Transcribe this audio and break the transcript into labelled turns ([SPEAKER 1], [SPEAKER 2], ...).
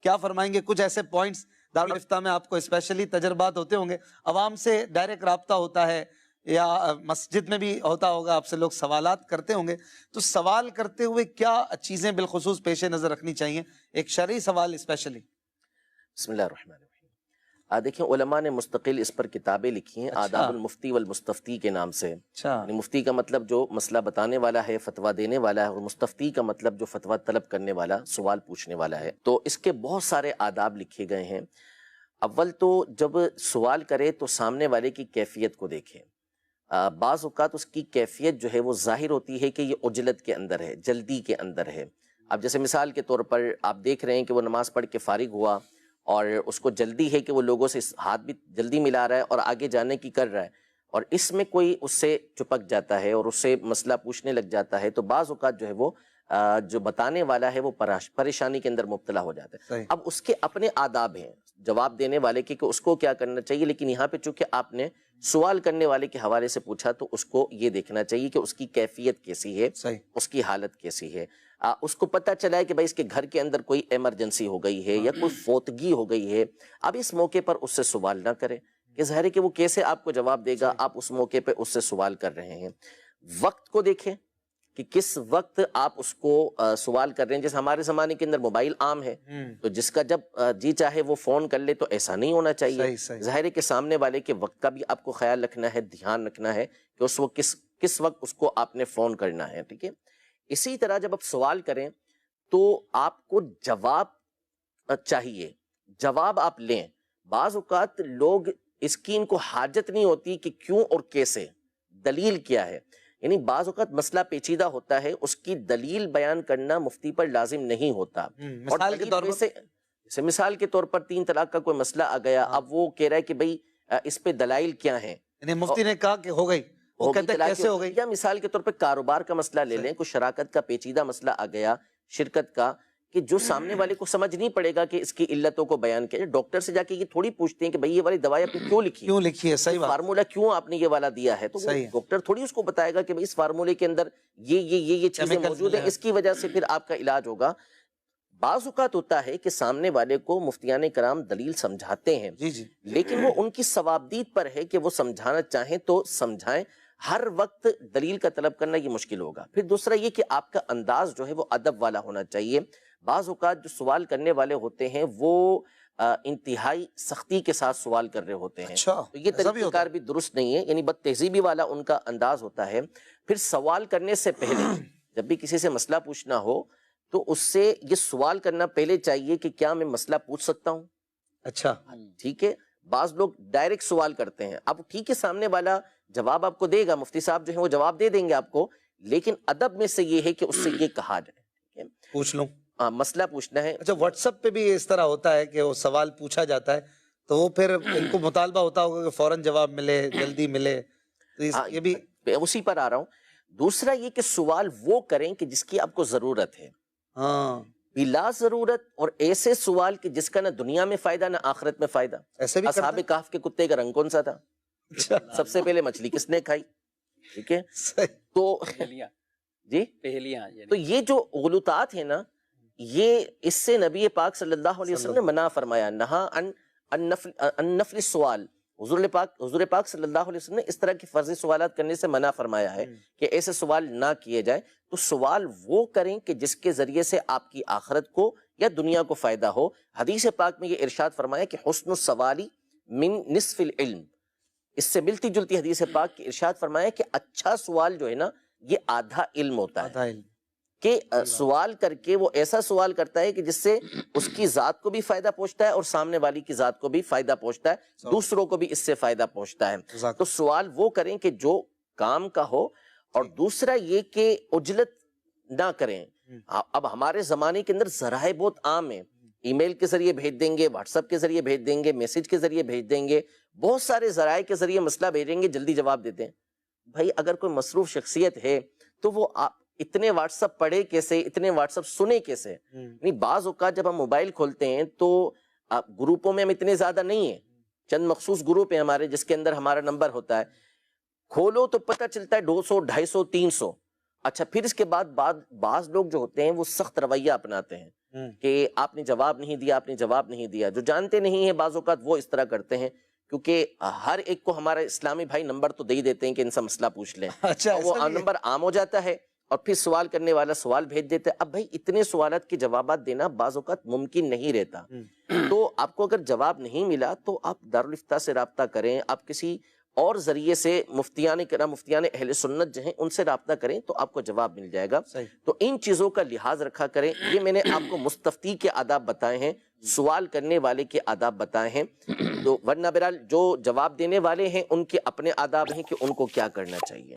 [SPEAKER 1] کیا فرمائیں گے؟ کچھ ایسے پوائنٹس دارالفتہ میں آپ کو اسپیشلی تجربات ہوتے ہوں گے، عوام سے ڈائریکٹ رابطہ ہوتا ہے یا مسجد میں بھی ہوتا ہوگا، آپ سے لوگ سوالات کرتے ہوں گے، تو سوال کرتے ہوئے کیا چیزیں بالخصوص پیش نظر رکھنی چاہیے، ایک شرعی سوال اسپیشلی؟
[SPEAKER 2] بسم اللہ الرحمن الرحیم۔ دیکھیں علماء نے مستقل اس پر کتابیں لکھی ہیں، آداب المفتی والمستفتی کے نام سے۔ یعنی مفتی کا مطلب جو مسئلہ بتانے والا ہے، فتویٰ دینے والا ہے، اور مستفتی کا مطلب جو فتویٰ طلب کرنے والا، سوال پوچھنے والا ہے۔ تو اس کے بہت سارے آداب لکھے گئے ہیں۔ اول تو جب سوال کرے تو سامنے والے کی کیفیت کو دیکھیں۔ بعض اوقات اس کی کیفیت جو ہے وہ ظاہر ہوتی ہے کہ یہ عجلت کے اندر ہے، جلدی کے اندر ہے۔ اب جیسے مثال کے طور پر آپ دیکھ رہے ہیں کہ وہ نماز پڑھ کے فارغ ہوا اور اس کو جلدی ہے کہ وہ لوگوں سے ہاتھ بھی جلدی ملا رہا ہے اور آگے جانے کی کر رہا ہے، اور اس میں کوئی اس سے چپک جاتا ہے اور اس سے مسئلہ پوچھنے لگ جاتا ہے، تو بعض اوقات جو ہے وہ جو بتانے والا ہے وہ پریشانی کے اندر مبتلا ہو جاتا ہے۔ اب اس کے اپنے آداب ہیں جواب دینے والے کے کہ اس کو کیا کرنا چاہیے، لیکن یہاں پہ چونکہ آپ نے سوال کرنے والے کے حوالے سے پوچھا تو اس کو یہ دیکھنا چاہیے کہ اس کی کیفیت کیسی ہے، اس کی حالت کیسی ہے۔ اس کو پتہ چلا ہے کہ بھائی اس کے گھر کے اندر کوئی ایمرجنسی ہو گئی ہے یا کوئی فوتگی ہو گئی ہے، اب اس موقع پر اس سے سوال نہ کریں کہ ظاہر ہے کہ وہ کیسے آپ کو جواب دے گا، آپ اس موقع پہ اس سے سوال کر رہے ہیں۔ وقت کو دیکھیں کہ کس وقت آپ اس کو سوال کر رہے ہیں۔ جیسے ہمارے زمانے کے اندر موبائل عام ہے، تو جس کا جب جی چاہے وہ فون کر لے، تو ایسا نہیں ہونا چاہیے۔ ظاہر ہے کہ سامنے والے کے وقت کا بھی آپ کو خیال رکھنا ہے، دھیان رکھنا ہے کہ اس وقت کس وقت اس کو آپ نے فون کرنا ہے، ٹھیک ہے۔ اسی طرح جب آپ سوال کریں تو آپ کو جواب چاہیے، جواب آپ لیں۔ بعض اوقات لوگ اس کی ان کو حاجت نہیں ہوتی کہ کیوں اور کیسے، دلیل کیا ہے۔ یعنی بعض اوقات مسئلہ پیچیدہ ہوتا ہے، اس کی دلیل بیان کرنا مفتی پر لازم نہیں ہوتا۔ مثال کے طور پر 3 طلاق کا کوئی مسئلہ آ گیا، اب وہ کہہ رہا ہے کہ بھئی اس پہ دلائل کیا ہیں،
[SPEAKER 1] یعنی مفتی نے کہا کہ ہو گئی، وہ کہتے ہیں کیسے ہو گئی۔
[SPEAKER 2] یا مثال کے طور پر کاروبار کا مسئلہ لے لیں، کوئی شراکت کا پیچیدہ مسئلہ آ گیا، شرکت کا، کہ جو سامنے والے کو سمجھ نہیں پڑے گا کہ اس کی علتوں کو بیان کیا جائے۔ ڈاکٹر سے جا کے یہ تھوڑی پوچھتے ہیں کہ بھئی یہ والی دوائی آپ نے کیوں لکھی
[SPEAKER 1] ہے، صحیح بات،
[SPEAKER 2] فارمولہ کیوں آپ نے یہ والا دیا ہے، تو ڈاکٹر تھوڑی اس کو بتائے گا کہ بھئی اس فارمولے کے اندر یہ چیزیں موجود ہیں، اس کی وجہ سے پھر آپ کا علاج ہوگا۔ بعض اوقات ہوتا ہے کہ سامنے والے کو مفتیان کرام دلیل سمجھاتے ہیں، لیکن وہ ان کی صوابدید پر ہے کہ وہ سمجھانا چاہیں تو سمجھائیں۔ ہر وقت دلیل کا طلب کرنا یہ مشکل ہوگا۔ پھر دوسرا یہ کہ آپ کا انداز جو ہے وہ ادب والا ہونا چاہیے۔ بعض اوقات جو سوال کرنے والے ہوتے ہیں وہ انتہائی سختی کے ساتھ سوال کر رہے ہوتے ہیں، تو یہ طریقہ کار بھی درست نہیں ہے، یعنی بد تہذیبی والا ان کا انداز ہوتا ہے۔ پھر سوال کرنے سے پہلے جب بھی کسی سے مسئلہ پوچھنا ہو تو اس سے یہ سوال کرنا پہلے چاہیے کہ کیا میں مسئلہ پوچھ سکتا ہوں؟ اچھا ٹھیک ہے۔ بعض لوگ ڈائریکٹ سوال کرتے ہیں، اب ٹھیک ہے سامنے والا جواب آپ کو دے گا، مفتی صاحب جو ہیں وہ جواب دے دیں گے آپ کو، لیکن ادب میں سے یہ ہے کہ اس سے یہ کہا جائے
[SPEAKER 1] پوچھ لوں،
[SPEAKER 2] مسئلہ پوچھنا ہے۔
[SPEAKER 1] اچھا واٹس ایپ پہ بھی اس طرح ہوتا ہے کہ وہ سوال پوچھا جاتا ہے تو وہ پھر ان کو مطالبہ ہوتا ہوگا کہ فوراً جواب ملے، جلدی ملے، تو یہ بھی
[SPEAKER 2] اسی پر آ رہا ہوں۔ دوسرا یہ کہ سوال وہ کریں کہ جس کی آپ کو ضرورت ہے، بلا ضرورت اور ایسے سوال کہ جس کا نہ دنیا میں فائدہ نہ آخرت میں فائدہ۔ اصحاب کہف کے کتے کا رنگ کون سا تھا؟ سب سے پہلے مچھلی کس نے کھائی؟ ٹھیک ہے، تو جی تو یہ جو غلطات ہیں نا، یہ اس سے نبی پاک صلی اللہ علیہ وسلم نے منع فرمایا، نہا ان نفل السوال۔ حضور پاک صلی اللہ علیہ وسلم نے اس طرح کی فرضی سوالات کرنے سے منع فرمایا ہے کہ ایسے سوال نہ کیے جائیں۔ تو سوال وہ کریں کہ جس کے ذریعے سے آپ کی آخرت کو یا دنیا کو فائدہ ہو۔ حدیث پاک میں یہ ارشاد فرمایا کہ حسن السوالی من نصف العلم، اس سے ملتی جلتی حدیث پاک کی ارشاد فرمایا کہ اچھا سوال جو ہے نا یہ آدھا علم ہوتا ہے، کہ سوال کر کے وہ ایسا سوال کرتا ہے کہ جس سے اس کی ذات کو بھی فائدہ پہنچتا ہے اور سامنے والی کی ذات کو بھی فائدہ پہنچتا ہے، دوسروں کو بھی اس سے فائدہ پہنچتا ہے۔ تو سوال وہ کریں کہ جو کام کا ہو، اور دوسرا یہ کہ عجلت نہ کریں۔ اب ہمارے زمانے کے اندر ذرائع بہت عام ہیں، ای میل کے ذریعے بھیج دیں گے، واٹس ایپ کے ذریعے بھیج دیں گے، میسج کے ذریعے بھیج دیں گے، بہت سارے ذرائع کے ذریعے مسئلہ بھیجیں گے، جلدی جواب دیتے ہیں۔ بھائی اگر کوئی مصروف شخصیت ہے تو وہ اتنے واٹس ایپ پڑھے کیسے، اتنے واٹس ایپ سنے کیسے؟ نہیں، بعض اوقات جب ہم موبائل کھولتے ہیں تو گروپوں میں ہم اتنے زیادہ نہیں ہیں، چند مخصوص گروپ ہیں ہمارے جس کے اندر ہمارا نمبر ہوتا ہے، کھولو تو پتہ چلتا ہے 200 250 300۔ اچھا پھر اس کے بعد بعض لوگ جو ہوتے ہیں وہ سخت رویہ اپناتے ہیں، کہ آپ نے جواب نہیں دیا، آپ نے جواب نہیں دیا. جو جانتے نہیں ہیں بعض اوقات وہ اس طرح کرتے ہیں، کیونکہ ہر ایک کو ہمارا اسلامی بھائی نمبر تو دے ہی دیتے ہیں کہ ان سے مسئلہ پوچھ لیں.
[SPEAKER 1] اچھا،
[SPEAKER 2] وہ نمبر عام ہو جاتا ہے اور پھر سوال کرنے والا سوال بھیج دیتا ہے. اب بھائی اتنے سوالات کے جوابات دینا بعض اوقات ممکن نہیں رہتا. تو آپ کو اگر جواب نہیں ملا تو آپ دارالافتاء سے رابطہ کریں، آپ کسی اور ذریعے سے مفتیان اہل سنت جو ہیں ان سے رابطہ کریں تو آپ کو جواب مل جائے گا. تو ان چیزوں کا لحاظ رکھا کریں. یہ میں نے آپ کو مستفتی کے آداب بتائے ہیں، سوال کرنے والے کے آداب بتائے ہیں. تو ورنہ بہرحال جو جواب دینے والے ہیں ان کے اپنے آداب ہیں کہ ان کو کیا کرنا چاہیے.